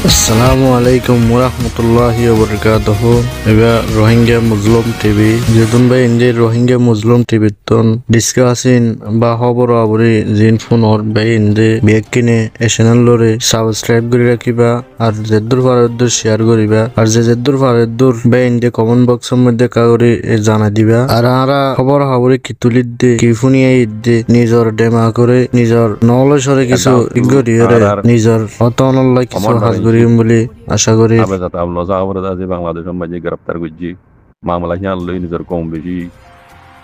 আসসালামু আলাইকুম ওরহমতুল্লাহি ওবরকাতুহু। এবা রোহিঙ্গা মুসলিম টিভি যেতুন ভাই ইন্দি রোহিঙ্গা মুসলিম টিভি তন ডিসকাসিন বা খবর আবরি জিন ফোনর ভাই ইন্দি বেগ কিনে এ চ্যানেল লরে সাবস্ক্রাইব করে রাখিবা আর যেদুর ফারদুর শেয়ার করিবা আর যেদুর ফারদুর ভাই ইন্দি কমেন্ট বক্সের মধ্যে কাগরি জানা দিবা আর আরা খবর আবরি কি তুলিদ দে কি ফুনিয়ে ইদ্দে নিজর ডেমা করে নিজর নলেজরে কিছু ইগরিয়রে নিজর অতনল্লাই কিছু হাজগুরি বলে আশা করি। বাংলাদেশের মাঝে গ্রেপ্তার করছি মামলা হিয়ান লই নিজের কম বেশি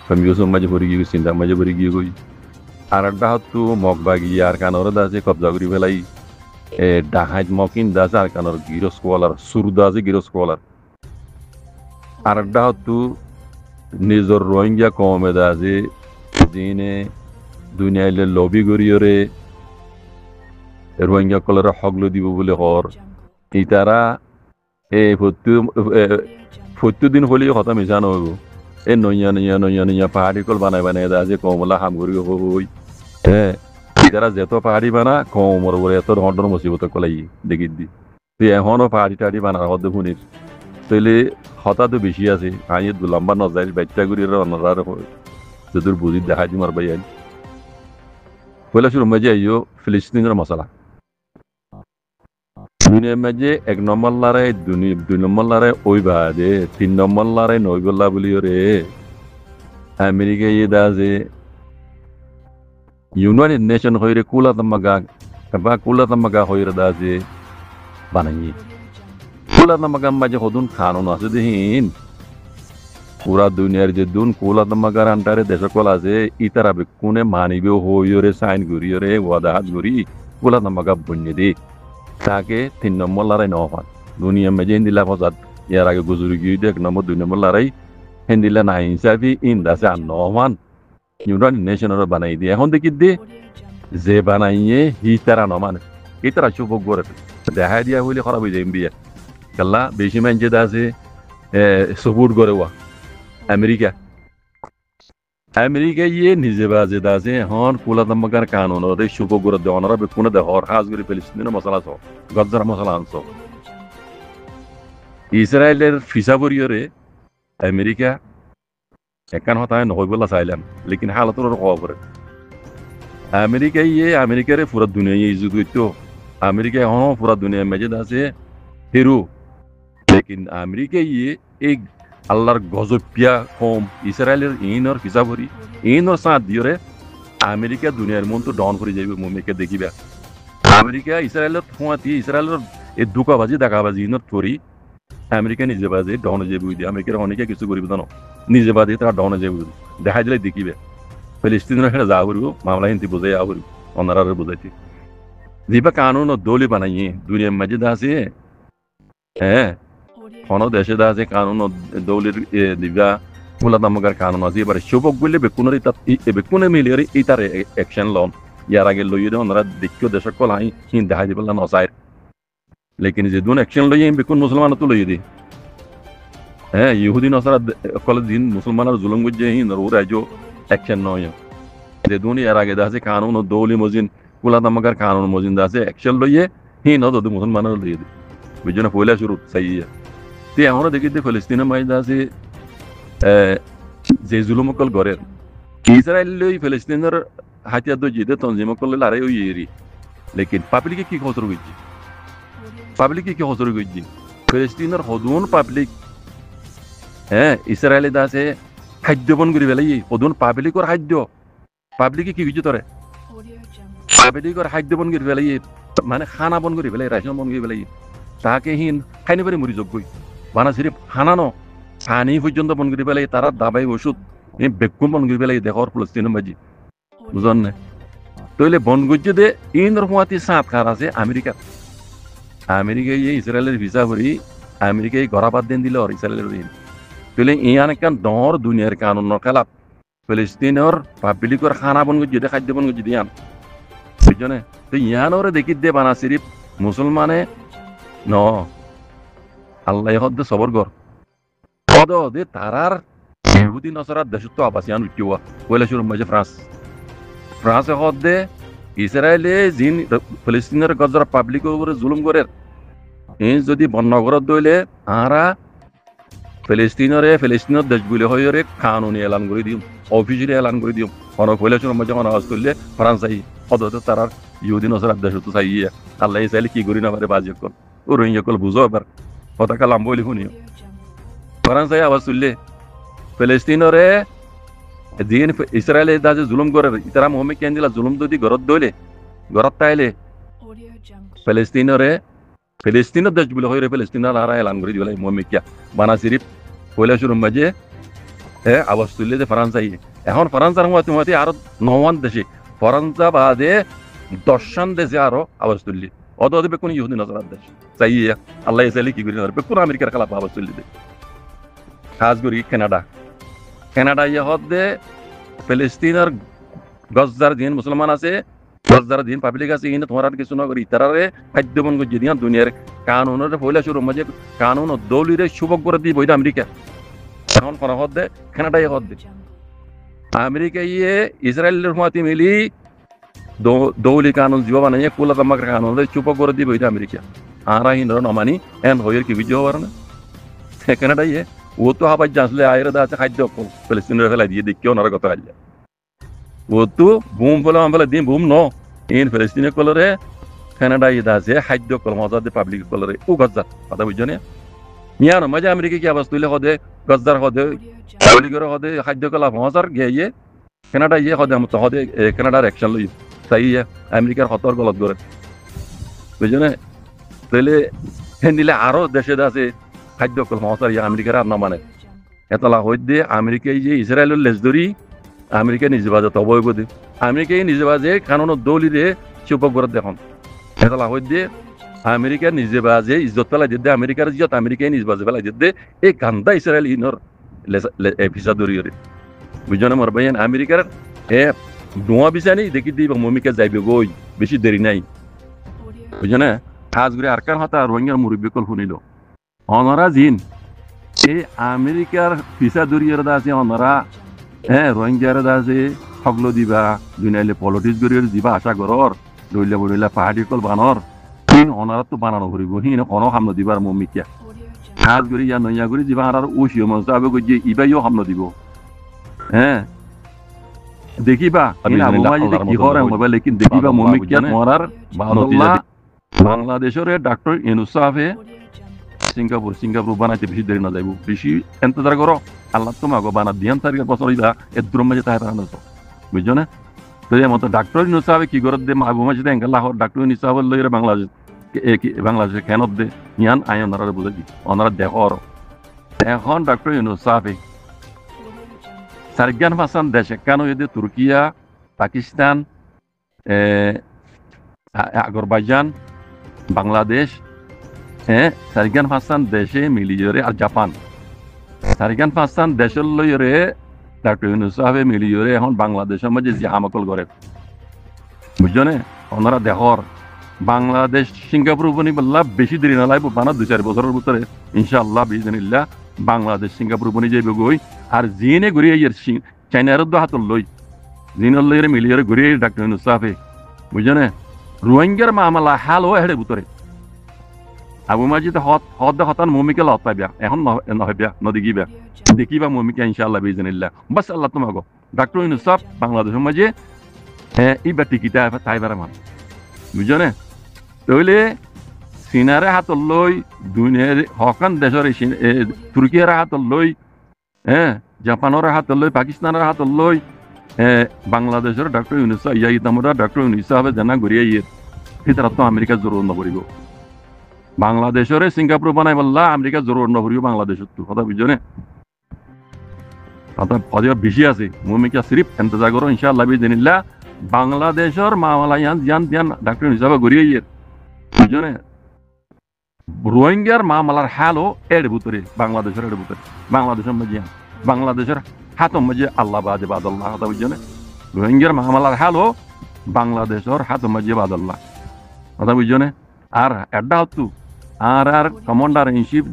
কমিউসম মাঝে ভরি গিয়ে চিন্তা মাঝে ভরি গিয়ে গই আর একটা হতো মগ বাগি আর কানর দাসে কবজা করি ফেলাই ডাহাইত মকিন দাস আর কানর গিরো স্কলার সুর দাসে গিরো স্কলার আর একটা হতো নিজের রোহিঙ্গা কমে দাসে যিনি দুনিয়াইলে লবি করিয়রে রোহিঙ্গা কলের হগলো দিব বলে হর ইতারা ফত্যু দিন হলে কথা মিশানো হইব এ নইয়া পাহাড়ি কল বানাই বানাই দা যে কমলা হাম করি হই হ্যাঁ ইতারা যেত পাহাড়ি বানা কমর বলে এত ধরনের মুসিবত কলাই দেখি দি তুই এখনো পাহাড়ি টাহাড়ি বানার হদ্দ শুনিস তাইলে হঠাৎ বেশি আছে আমি লম্বা নজাই বাচ্চা করি অন্যরা যদুর বুঝি দেখা দি মার বাইন পয়লা শুরু মাঝে আইও ফিলিস্তিনের মশলা দুনিয়ার মাঝে এক নম্বর লড়াই দুই নম্বর লড়াই ওই বাদে 3 নম্বর লড়াই নইগল্লা বলিও রে আমেরিকা দা যে ইউনাইটেড নেশন হইরে কুলাতামাগা হইরে দা যে বানাই কুলাতামাগা মাঝে হদুন কানুন আছে দেহিন পুরা দুনিয়ার যে দুন কুলাতামাগার আন্টারে দেশকল আছে ইতারা কোনে মানিবেও হইরে সাইন করিয়রে ওয়াদাহাত করি কুলাতামাগা বন্যে দে তাকে 3 নম্বর লড়াই নফান দুনিয়া মেজে হিন্দিলা ফসাদ ইয়ার আগে গুজরি গিয়ে 1 নম্বর 2 নম্বর লড়াই হিন্দিলা না হিসাবি ইন্দাসে আর নফান ইউনাইটেড নেশনের বানাই দিয়ে এখন দেখি দে যে বানাইয়ে হি তারা নমান এই তারা চুপ করে দেখা দিয়া হইলে খারাপ হয়ে যায় বিয়া কাল্লা বেশি মানছে আছে সপোর্ট করে ওয়া আমেরিকা নিজে বাজে দাসে হন কুলাতামাগার কানুন ওদের শুভ করে দেওয়া ওনারা বেকুনে দেহ হাজ করে ফিলিস্তিনের মশলা ছ গজ্জার মশলা আনছ ইসরায়েলের ফিসা বরিয়রে আমেরিকা একান হতায় নহয় বলা চাইলাম লেকিন হালতর খবর আমেরিকারে পুরা দুনিয়া ইজুত করতো আমেরিকা এখন পুরা দুনিয়া মেজে দাসে হিরো লেকিন আমেরিকা এই আল্লাহর গজবিয়া কম ইসরায়েলের ইনর ফিসাভরি ইনর সাথ দিয়রে আমেরিকা দুনিয়ার মন তো ডাউন করে যাইবে মুমিকে দেখিবা আমেরিকা ইসরায়েলের থুয়াতি ইসরায়েলের এই দুকাবাজি দাকাবাজি ইনর তরি আমেরিকা নিজে বাজে ডাউন যাইবে বুঝি আমেরিকার অনেকে কিছু করিব জানো নিজে বাজে তারা ডাউন যাইবে দেখা দিলে দেখিবে ফিলিস্তিনের হেঁটে যা করিব মামলা হিন্দি বোঝাই আ করিব অনারে বোঝাইতে যেবা কানুন দৌলি বানাইয়ে দুনিয়ার মাঝে আছে হ্যাঁ কোনো দেশে আছে কানুন দৌলির দিবা কুলাতামাগার কানুন আছে এবারে সবক বললে বেকুনের বেকুনে মিলিয়ে এই তার অ্যাকশন লন ইয়ার আগে লইয়ে দেয় ওনারা দেখিও দেশক কল হাই হিন দেখা দিবে না নসাইর লেকিন যে দুন অ্যাকশন লইয়ে বেকুন মুসলমান তো লইয়ে দি হ্যাঁ ইহুদি নসারা কলে দিন মুসলমানের জুলুম বুঝে হিন ও রাজ্য অ্যাকশন নয় যে দুন ইয়ার আগে আছে কানুন দৌলি মজিন কুলাতামাগার কানুন মজিন আছে অ্যাকশন লইয়ে হিন হতো মুসলমানের লইয়ে দি বুঝছো না পয়লা শুরু চাইয়া তে এখনো দেখি ফিলিস্তিনের মাঝে আছে যে জুলুমকল গড়ের ইসরায়েল ফিলিস্তিনের হাতিয়ার দো জিতে তঞ্জিমকল লড়াই ওই এরি লেকিন পাবলিকে কি খসর গইছি ফিলিস্তিনের হদুন পাবলিক হ্যাঁ ইসরায়েলে আছে খাদ্য বন করি পেলাই হদুন পাবলিকর খাদ্য পাবলিকে কি গইছে তরে পাবলিকর খাদ্য বন করি পেলাই মানে খানা বন করি পেলাই রেশন বন করি পেলাই তাকে হিন খাইনি পারি মরি যোগ্যই বানা সিরিফ হানানো পানি পর্যন্ত বন করে পেলাই তারা দাবাই ওষুধ বেকুন বন করে পেলাই দেখর ফিলিস্তিনের মাঝি বুঝন না তইলে বন গজ্জে দে ইন্দ্র হুয়াতি সাত কার আছে আমেরিকা ইসরায়েলের ভিসা ভরি আমেরিকায় গড়াবাদ দেন দিল ইসরায়েলের ঋণ তইলে ইয়ান একখান ডর দুনিয়ার কানুন খেলাপ ফিলিস্তিনের পাবলিকর খানা বন গজ্জে দে খাদ্য বন গজ্জে দিয়ান বুঝছো তো ইয়ানোরে দেখি দে বানা সিরিফ মুসলমানে ন আল্লাহ হদ্দ সবর গর পদ দে তারার ইহুদি নসরার দেশত্ব আবাসিয়ান উঠিওয়া পয়লা শুরু মাঝে ফ্রান্স হদ্দে ইসরায়েলে জিন ফিলিস্তিনের গজরা পাবলিকের উপরে জুলুম করে এই যদি বন্যগরত দইলে আরা ফিলিস্তিনের দেশ বলে হয়ে কানুনি এলান করে দিম অফিসিয়ালি এলান করে দিম ফিলিস্তিনের মধ্যে আওয়াজ তুললে ফ্রান্সাই অদত তারার ইহুদি নসরাত দেশ তো চাইয়ে আল্লাহ চাইলে কি করি না পারে বাজি কল ও রোহিঙ্গা কল বুঝো এবার পতাকা লাম বলি শুনিও ফ্রান্সাই আওয়াজ তুললে ফিলিস্তিনরে দিন ইসরায়েলে দাজে জুলুম করে ইতারা মোহাম্মদ কেন দিলা জুলুম যদি ঘরত দইলে ঘরত তাইলে ফিলিস্তিনের দেশ বলে হয়ে ফিলিস্তিনের আরা এলান করে দিলে মোহাম্মদ কিয়া বানা সিরিফ কৈলাসুর মাঝে আওয়াজ তুললে যে ফ্রান্সাই এখন ফ্রান্সার মতে আরো 9 দেশে ফ্রান্সা বাদে 10 দেশে আরো আওয়াজ তুললি অদ বেকুন ইহুদি নজরাত দেশ চাইয়া আল্লাহ চাইলে কি করি না বেকুন আমেরিকার খেলাফ আওয়াজ তুললি দে খাস করি কানাডা ইয়ে হদে ফিলিস্তিনের গজ্জার দিন মুসলমান আছে গজ্জার দিন পাবলিক আছে ইন তোমার আর কিছু না করি তারারে খাদ্যবন গজি দিয়া দুনিয়ার কানুনের পয়লা শুরু মাঝে কানুন দৌলিরে সুবক করে দি বইটা আমেরিকা এখন কোন হদে কানাডা ইয়ে হদে আমেরিকা ইয়ে ইসরায়েলের মাতি মিলি দৌলি কানুন জীব বানাইয়ে কুলা তামাক কানুন চুপক করে দি বইটা আমেরিকা আরা হিন্দর নমানি এন হইয়ের কি বিজয় হওয়ার না কানাডা ইয়ে ও তো হাবাই জানলে আয়ের আছে খাদ্য ফিলিস্তিনের ফেলাই দিয়ে দেখি ওনার কথা আল্লাহ ও তো বুম ফেলে দিন বুম ন ইন ফিলিস্তিনের কলরে কানাডা ইদা আছে খাদ্য কল মজা দিয়ে পাবলিক কলরে ও গজ্জার কথা বুঝছো না মিয়ানো মাঝে আমেরিকা কি আবাস তুলে হদে গজ্জার হদে পাবলিকের হদে খাদ্য কলা মজার গিয়ে কানাডা ইয়ে হদে মতো হদে কানাডার অ্যাকশন লই তাই আমেরিকার হতর গলত করে বুঝছো না তাহলে দিলে আরো দেশে আছে খাদ্য কল মজার ইয়ে আমেরিকার আর না মানে এতলা হইতে আমেরিকায় যে ইসরায়েলের লেজ ধরি আমেরিকা নিজে বাজে তবই বোধে আমেরিকায় নিজে বাজে কারণ দৌলিরে চুপক করে দেখুন এতলা হইতে আমেরিকা নিজে বাজে ইজ্জত পেলাই দিতে আমেরিকার ইজ্জত আমেরিকায় নিজ বাজে পেলাই দিতে এই গান্দা ইসরায়েল ইনর ভিসা দরিয়রে বুঝছো না মোর ভাই আমেরিকার নোয়া বিছানি দেখি দিব মমিকা যাইবে গই বেশি দেরি নাই বুঝছো না কাজ করে আর কার হতা রোহিঙ্গার মুরব্বী কল শুনিল অনরা জিন এই আমেরিকার ভিসা দরিয়র আছে অনরা রোহিঙ্গার আছে সকলো দিবা দুনিয়ালে পলিটিক্স গরিয়র দিবা আশা করর দইলে বইলে পাহাড়ি কল বানর অনারা তো বানানো করিব হিন কোনো সামন দিবার মমিকা কাজ করি ইয়া নইয়া করি দিবা আর ওসিও মন যাবে গিয়ে ইবাইও সামন দিব দেখিবা কি হরে মোবাইল লেকিন দেখিবা মমিকা মরার বাংলাদেশের ডাক্তার ইউনুস সাহেবে সিঙ্গাপুর বানাইতে বেশি দেরি না যাইব বেশি এন্তজার করো আল্লাহ তোমাকে বানা দিয়ান তারিখের বছর ইবা এদ্রুম মাঝে তাই বানানো বুঝছো না তো এই মতো ডাক্তার ইউনুস সাহেবে কি করে দে মাহবুব মাঝে দেন লাহোর ডাক্তার ইউনুস সাহেব লইরে বাংলাদেশে কেন দে ইয়ান আই ওনারা বুঝে দি ওনারা দেখো এখন ডাক্তার ইউনুস সাহেবে সারগান ফাসান দেশে কেন যদি তুর্কিয়া পাকিস্তান আজারবাইজান বাংলাদেশ সারিগান ফাসান দেশে মিলিয়রে আর জাপান সারিগান ফাসান দেশের লইরে ডাক্তার ইউনুস সাহেব মিলিয়রে এখন বাংলাদেশের মাঝে যে আমাকল করে বুঝছো না ওনারা দেখর বাংলাদেশ সিঙ্গাপুর বনি বললা বেশি দেরি না লাগবে বানা 2-4 বছরের ভিতরে ইনশাআল্লাহ বিজনিল্লাহ বাংলাদেশ সিঙ্গাপুর বনি যাইবে গই আর জিনে ঘুরিয়ে চাইনার হাত লই জিনের লইরে মিলিয়রে ঘুরিয়ে ডাক্তার ইউনুস সাহেব বুঝছো না রোহিঙ্গার মামলা হাল ও হেড়ে ভিতরে আবু মাজিদ হতান মমিকে লত পাইবা এখন নহইবা নদিগিবা দেখিবা মমিকা ইনশাআল্লাহ বিজনিল্লাহ বাস আল্লাহ তোমাকে ডাক্তার ইউনুস সাহেব বাংলাদেশের মাঝে ইবা টিকিটা তাইবার মান বুঝছো না তাহলে চীনারে হাত লই দুনিয়ার হকান দেশের তুর্কিয়ার হাত লই জাপানের হাত লই পাকিস্তানের হাত লই বাংলাদেশের ডাক্তার ইউনুস ইয়া ইতামরা ডাক্তার ইউনুস সাহেব জানা ঘুরিয়ে ইয়ে ভিতরে তো আমেরিকা জরুর নকরিব বাংলাদেশের সিঙ্গাপুর বানাই বললা আমেরিকা জরুর নকরিব বাংলাদেশের তো কথা বুঝছো না কথা বেশি আছে মমিকা সিরিফ এন্তজা করো ইনশাআল্লাহ বিজনিল্লাহ বাংলাদেশের মামলা ইয়ান ধ্যান ডাক্তার ইউনুস সাহেব ঘুরিয়ে ইয়ে বুঝছো না রোহিঙ্গার মামলার হালও এর ভিতরে বাংলাদেশের বাংলাদেশের মাঝে বাংলাদেশের হাতম মাঝে আল্লাহ বাদে বাদাল্লাহ কথা বুঝছো না রোহিঙ্গার মামলার হালও বাংলাদেশের হাতম মাঝে বাদাল্লাহ কথা বুঝছো না আর এডা হতো আর কমান্ডার ইন চিফ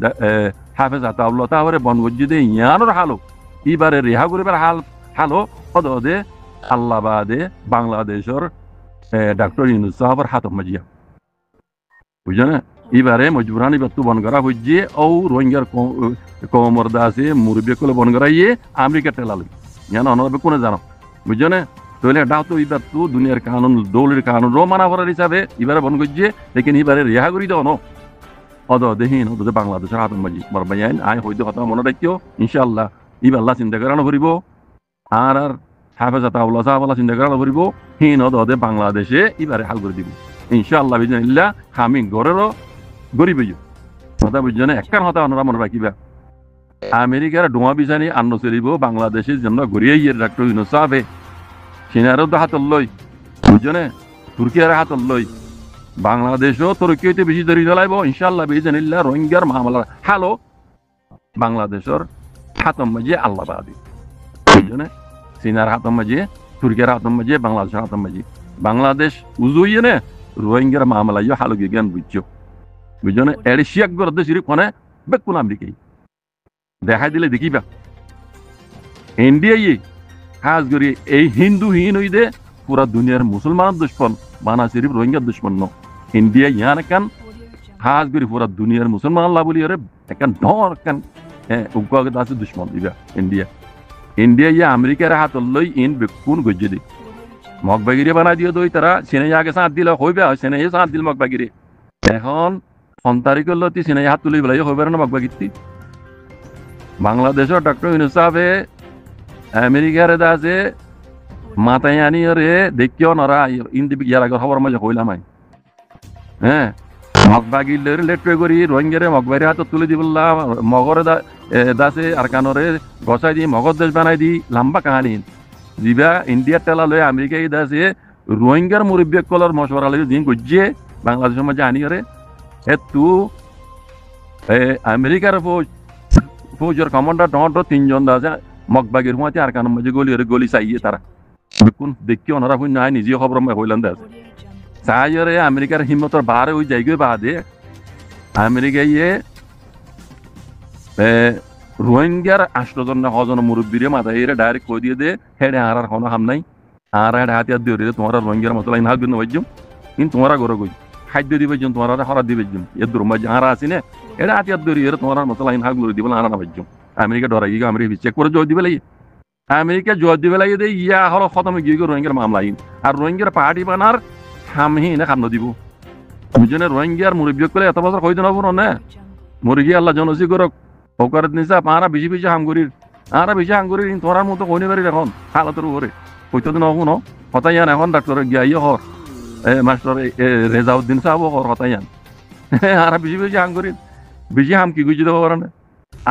হাফেজ আতাউল্লাহ তাহলে বনগজ্জিদে ইয়ানোর হালো এবারে রেহা করিবার হালো পদে আল্লাহ বাদে বাংলাদেশের ডাক্তার ইউনুস সাহেবের হাতম মাঝিয়া বুঝছো না এবারে মজবুরানি বেতু বন করা হইছে ও রোহিঙ্গার কমরদা আছে মুরব্বী কলে বন করাইয়ে আমেরিকা টেলাল জান অনবে কোনে জানো বুঝছো না তাহলে এটাও তো এবার তো দুনিয়ার কানুন দৌলের কানুন রো মানা করার হিসাবে এবারে বন করছে লেকিন এবারে রেহা করি দাও ন অদ দেহিন ওদের বাংলাদেশের আতঙ্কবাজি বরবাই আইন আই হয়তো কথা মনে রাখিও ইনশাআল্লাহ ইবাল্লাহ চিন্তা করানো করিব আর হাফেজা তাউল্লাহ সাহাবাল্লাহ চিন্তা করানো করিব হিন অদে বাংলাদেশে এবারে হাল করে দিব ইনশাআল্লাহ বিজনিল্লাহ আমি গড়েরও গরিব কথা বুঝছো না একখান হতা ওনারা মনে রাখিবা আমেরিকার ডোমা বিছানি আন্ন চলিব বাংলাদেশের জন্য গড়িয়ে ডাক্তার ইউনুস সাহেবে চীনারও তো হাতল লই বুঝছো না তুর্কিয়ার হাতল লই বাংলাদেশও তুর্কিতে বেশি ধরে চলাইব ইনশাআল্লাহ বিজনিল্লাহ রোহিঙ্গার মামলা হালো বাংলাদেশের হাতম মাঝে আল্লাহ বাদি বুঝছো না চীনার হাতম মাঝে তুর্কিয়ার হাতম মাঝে বাংলাদেশের হাতম মাঝে বাংলাদেশ উজুইয়ে না রোহিঙ্গার মামলা ইয়ে হালো জ্ঞান বুঝছো বুঝছো না এর শিয়াক গরদে সিরি কোনে বেকুন আমেরিকাই দেখাই দিলে দেখিবা ইন্ডিয়াই কাজ করি এই হিন্দু হীন হই দে পুরা দুনিয়ার মুসলমানের দুশ্মন বানা সিরিফ রোহিঙ্গার দুশ্মন ন ইন্ডিয়া ইয়ান একান কাজ করি পুরা দুনিয়ার মুসলমান আল্লাহ বলি আরে একান ধর একান উগ্রগত আছে দুশ্মন দিবা ইন্ডিয়া ইয়া আমেরিকার হাত লই ইন বেকুন গজ্জে দি মগবাগিরি বানাই দিয়ে দই তারা সেনে আগে সাঁত দিলে হইবে সেনে সাঁত দিল মগবাগিরি এখন সন্তারিক লতি সেনে হাত তুলি বেলাই হইবে না মগবাগিরি বাংলাদেশের ডক্টর ইউনুস সাহেবে আমেরিকার দাসে মাথায় আনি রে দেখিও নরা ইন্দি ইয়ার আগর খবর মাঝে হইলাম আই হ্যাঁ মগবাগিলের লেট্রে করি রোহিঙ্গারে মগবাগিরি হাত তুলে দিবল্লা মগরে দাসে আর কানরে গসাই দি মগর দেশ বানাই দি লম্বা কাহানি দিবা ইন্ডিয়ার টেলা লয়ে আমেরিকায় দাসে রোহিঙ্গার মুরব্বী কলর মশওয়ারা লই দিন গজ্জে বাংলাদেশের মাঝে আনি রে তু আমেরিকার ফৌজের কমান্ডার টমাটো তিনজন আছে মগবাগির হুঁয়াতে আর কানের মাঝে গলি চাইয়ে তারা বিকুন দেখি ওনারা হই নাই নিজে খবর হইলাম দেশ চাইরে আমেরিকার হিম্মতর বাহারে ওই জায়গায় বাদে আমেরিকায় রোহিঙ্গার 8জন না 6জন মুরব্বীরে মাথায় ডাইরেক্ট কই দিয়ে দে হেডে আর কোনো হাম নাই আর হেডে হাতিয়ার দিয়ে তোমার রোহিঙ্গার মতো লাইন হাত বিন বাজ্যম কিন্তু তোমারা গড়ে গই খাদ্য দিবে জন তোমার হরা দিবে জন এর দূর মাঝে আর আসি না এটা হাতিয়ার দিয়ে তোমার মতো লাইন হাত গুলো দিবে আর না বাজ্যম আমেরিকা ডরাই গিয়ে আমেরিকা চেক করে জয় দিবে লাগে আমেরিকা জয় দিবে লাগে দে ইয়া হলো খতমে গিয়ে রোহিঙ্গার মামলা আইন আর রোহিঙ্গার পার্টি বানার হামহি না খান্ন দিব বুঝনে রোহিঙ্গার মুরব্বী করে এত বছর কইতে নব না মুরগি আল্লাহ জনসি করক ওকারত নিসা পারা বেশি বেশি হামগুরির আর বেশি হামগুরির তোরার মতো কইনি পারি এখন হালতের উপরে কইতে তো নহু ন হতাইয়ান এখন ডাক্তার গিয়ে হর মাস্টার রেজাউদ্দিন সাহেব হর হতাইয়ান আর বেশি বেশি হামগুরির বেশি হাম কি গুজি দেবো না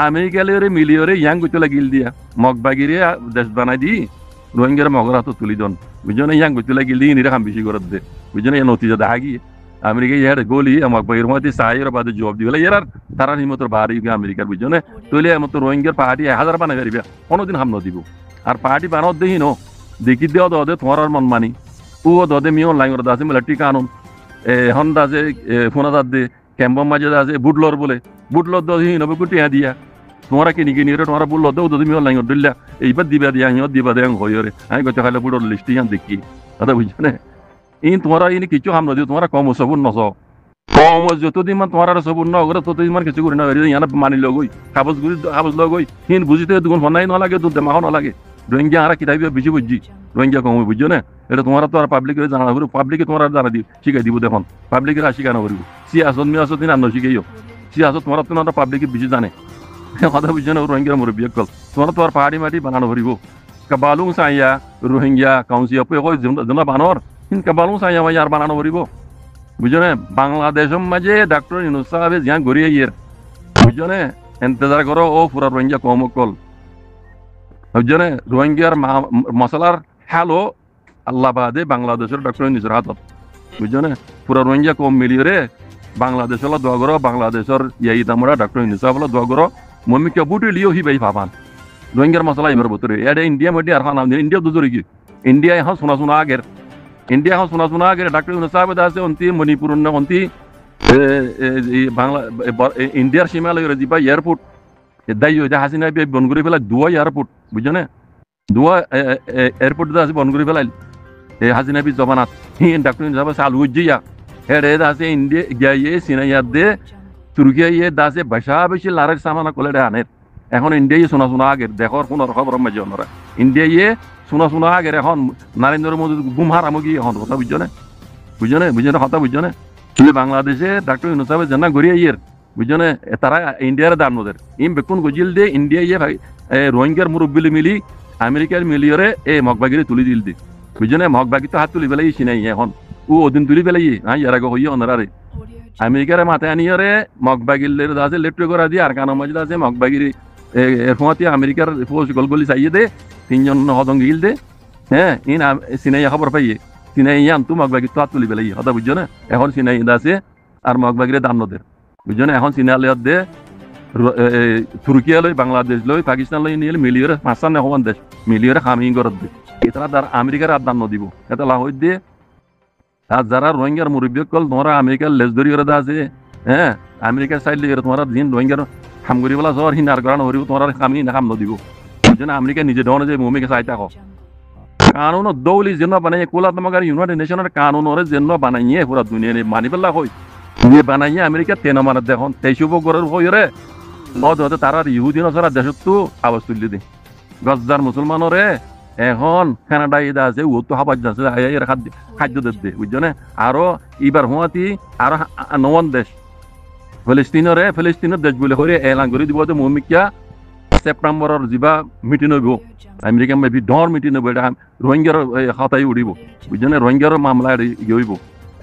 আমেরিকালে মিলিয়রে ইয়াং গুতে লাগিল দিয়া মগবাগিরে দেশ বানাই দি রোহিঙ্গার মগর হাত তুলি দন বুঝনে ইয়াং গুতে লাগিল দি নিরা হাম বেশি করত দে বুঝনে ইয়া নতিজা দেখা গিয়ে আমেরিকা ইয়ার গলি মগবাগির মধ্যে সাইয়ের বাদে জবাব দিবেলা ইয়ার তারা নিমতর বাহারি আমেরিকার বুঝনে তুলে মত রোহিঙ্গার পাহাড়ি 1000 বানাই পারিবা কোনোদিন হাম নদিব আর পাহাড়ি বানাত দেহি ন দেখি দেওয়া দে তোমার মন মানি ও দে মি অনলাইন করে আছে মিলিটারি কানুন এখন দাসে ফোনা দাদ দে ক্যাম্পর মাঝে আছে বুটলর বলে বুটলর দহি নবে কুটি দিয়া তোমরা কিনি কিনি তোমরা বুটলর দেও তুমি অনলাইন দিল্লা এইবার দিবা দিয়া হিঁত দিবা দেয় হইরে আমি গত খাইলে বুটর লিস্ট ইয়ান দেখি দাদা বুঝছো ইন তোমরা ইনি কিছু হাম নদী তোমরা কম সবুর নস কম যতদিন মান তোমার সবুর নগরে ততদিন মান কিছু করে না ইয়ানা মানি লগই কাগজ লগই হিন বুঝিতে দুগুণ ফনাই নালাগে তোর দেমাও নালাগে রোহিঙ্গা আর কিতাব বেশি বুঝছি রোহিঙ্গা কম বুঝছো না এটা তোমার তো আর পাবলিকের জানা করবো পাবলিকে তোমার জানা দিব শিখাই দিব দেখুন পাবলিকের আর শিখানো করবো সিয়াসত মিয়াসত দিন আর শিখাইও সিয়াসত তোমার তো পাবলিকে বেশি জানে কথা বুঝছো না রোহিঙ্গার মুরব্বী কল তোমার তো আর পাহাড়ি মাটি বানানো করিব কাবালুং সাইয়া রোহিঙ্গা কাউন্সিল জন বানর হিন কাবালুং সাইয়া ভাই আর বানানো করিব বুঝছো না বাংলাদেশের মাঝে ডাক্তার ইউনুস সাহেব জিয়া গড়িয়ে ইয়ের বুঝছো না এন্তজার করো ও পুরা রোহিঙ্গা কম কল বুঝছো না রোহিঙ্গার মশলার হ্যালো আল্লাহ বাদে বাংলাদেশের ডক্টর ইউনুসের হাতত বুঝছো না পুরা রোহিঙ্গা কম মিলিয়ে রে বাংলাদেশ হলো দোয়া করো বাংলাদেশের ইয়াই তামরা ডক্টর ইউনুস সাহেব হলো দোয়া করো মম্মি কে বুটি লিও হি ভাই ভাবান রোহিঙ্গার মশলা এবার বতরে এটা ইন্ডিয়া মধ্যে আর খান ইন্ডিয়া দুজোরি কি ইন্ডিয়া এখন শোনা আগের ইন্ডিয়া এখন শোনা আগের ডক্টর ইউনুস সাহেব আছে অন্তি মণিপুর অন্তি বাংলা ইন্ডিয়ার সীমালয় দিবা এয়ারপোর্ট দায়ী হাসিনা বন করে ফেলাই দুয়া এয়ারপোর্ট বুঝছো না দুয়া এয়ারপোর্ট আছে বন করে ফেলাই হাসিনা বি জমানাত হি ডক্টর ইউনুস সাহেব চালু হইয়া হেডে দাসে ইন্ডিয়া গিয়ে সিনাইয়ার দে তুর্কিয়া ইয়ে দাসে বেশা বেশি লারের সামানা কলে আনের এখন ইন্ডিয়া ইয়ে শোনা আগের দেখর কোন খবর মাঝে ওনারা ইন্ডিয়া ইয়ে শোনা আগের এখন নরেন্দ্র মোদী গুম হারামো গিয়ে এখন কথা বুঝছো না কথা বুঝছো না তুই বাংলাদেশে ডাক্তার ইউনূস সাহেব জানা ঘুরিয়ে ইয়ের বুঝছো না তারা ইন্ডিয়ার দান ওদের ইম বেকুন গজিল দে ইন্ডিয়া ইয়ে রোহিঙ্গার মুরব্বিলি মিলি আমেরিকার মিলিয়রে মগবাগিরি তুলি দিল দি বুঝছো না মগবাগি তো হাত তুলি পেলাই চিনাই এখন ও ওদিন তুলি পেলাই হ্যাঁ ইয়ার আগে হইয়া ওনারা আমেরিকার মাথায় আনিয়রে মগবাগিলের আছে লেট্রো করা দিয়ে আর কানো মজলা আছে মগবাগিরি এর ফোঁয়াতে আমেরিকার ফৌজ গলগলি চাইয়ে দে তিনজন হদং গিল দে হ্যাঁ ইন সিনাইয়া খবর পাইয়ে সিনাই আন তু মগবাগি তো হাত তুলি পেলাই কথা বুঝছো না এখন সিনাই আছে আর মগবাগিরে দাম নদের বুঝছো না এখন সিনালিয়ত দে তুর্কিয়া লই বাংলাদেশ লই পাকিস্তান লই নিয়ে মিলিয়রে পাঁচটা নেহমান দেশ মিলিয়রে খামিং করত দে এটারা তার আমেরিকার আর দান নদিব এটা লাহই দিয়ে আর যারা রোহিঙ্গার মুরব্বী কল তোমরা আমেরিকার লেজ ধরি করে আছে হ্যাঁ আমেরিকার সাইড লিগে তোমরা দিন রোহিঙ্গার হামগুড়ি বলা জ্বর হিনার করানো হরিব তোমরা কামি না কাম নদিব বুঝছো আমেরিকা নিজে ধরনে যে মুমিকে চাই থাকো কানুন দৌলি যেন বানাই কোলা তোমার ইউনাইটেড নেশনের কানুনরে যেন বানাইয়ে পুরা দুনিয়া মানি পেলা হই নিয়ে বানাইয়ে আমেরিকা তেন মারার দেখুন তেইশব গরের হইরে হতে তারা ইহুদি নসরা দেশত তো আওয়াজ তুলি দি গজ্জার মুসলমানরে এখন কানাডা ইদা আছে ও তো হাবাজ আছে খাদ্য দে বুঝছো না আরো ইবার হুয়াতি আরো নন দেশ ফিলিস্তিনের দেশ বলে হরে এলান করে দিব মমিকা সেপ্টেম্বরের যা মিটিং হইব আমেরিকা মেবি ডর মিটিং হইব এটা রোহিঙ্গার খাতাই উড়িব বুঝছো না রোহিঙ্গার মামলা হইব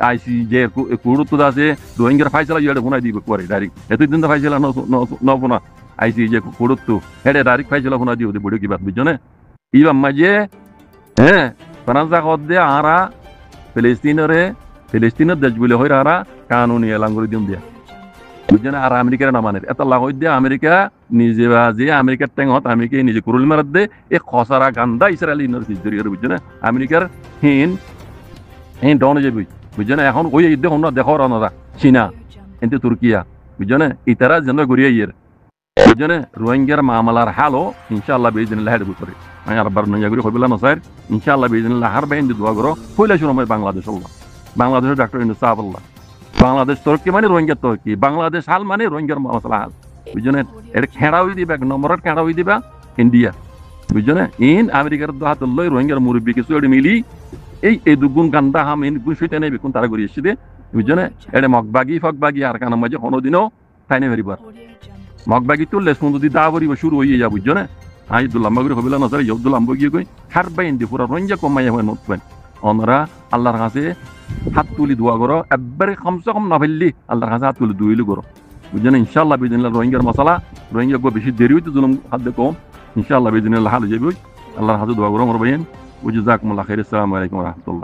আইসি যে কুড়ুত আছে রোহিঙ্গার ফাইসলা ইয়ে শুনাই দিব করে ডাইরেক্ট এতদিন তো ফাইসলা নবনা আইসি যে কুড়ুত হেডে ডাইরেক্ট ফাইসলা শুনাই দিব বড় কিবা বুঝছো না ইবার মাঝে হ্যাঁ ফ্রান্সা কদ দে আরা ফিলিস্তিনের দেশ বলে হইরা আরা কানুনি এলান করে দিন দিয়া বুঝছো না আর আমেরিকার নামানের এত লাগ দিয়ে আমেরিকা নিজে যে আমেরিকার টেঙত আমেরিকা নিজে কুরুল মারাত দে এ খসারা গান্দা ইসরায়েল ইউনিভার্সিটি বুঝছো না আমেরিকার হিন ডন যাবি বুঝছো না এখন ওই দেখুন না দেখো রানা চীনা কিন্তু তুর্কিয়া বুঝছো না ইতারা যেন ঘুরিয়ে ইয়ের বুঝছো না রোহিঙ্গার মামলার হালো ইনশাআল্লাহ বেদিনিল্লাহ হেড করে আমি আরবার নয়া করে হইবলা না স্যার ইনশাআল্লাহ বেদিনিল্লাহ হার বাইন দোয়া করো হইলা শুনো বাংলাদেশ আল্লাহ বাংলাদেশের ডাক্তার ইউনূস সাহেব আল্লাহ বাংলাদেশ তুর্কি মানে রোহিঙ্গা তুর্কি বাংলাদেশ হাল মানে রোহিঙ্গার মশলা হাল বুঝছো না এটা খেড়াওই দিবা এক নম্বরের খেড়াওই দিবা ইন্ডিয়া বুঝছো না ইন আমেরিকার হাত লই রোহিঙ্গার মুরব্বী কিছু এটি মিলি এই দুগুণ গান্দা হাম ইন গুণ সুইতে নেই বেকুন তারা ঘুরিয়ে এসে বুঝছো না এটা ফকবাগি আর কানার মাঝে কোনোদিনও তাইনে ফেরিবার মগবাগি তুললে সুন্দর দা ভরিব শুরু হয়ে যা বুঝছো না আই দুলাম্বা করে হবিলা না স্যার দুলাম্বা গিয়ে কই হার বাইন দি পুরা রোহিঙ্গা কমাইয়া হয় নতবেন ওনারা আল্লাহর কাছে হাত তুলি দোয়া করো একবারে কমসে কম না ফেললি আল্লাহর কাছে হাত তুলি দুইলি করো বুঝছো না ইনশাআল্লাহ বিদিনিল্লাহ রোহিঙ্গার মশলা রোহিঙ্গা বেশি দেরি হইতে জুলুম হাত কম ইনশাআল্লাহ বিদিনিল্লাহ হাল যাবে আল্লাহর হাতে দোয়া করো আমার ভাইয়েন ওয়া জাযাকুমুল্লাহু খাইরাস। আসসালামু আলাইকুম ওয়া রাহমাতুল্লাহ।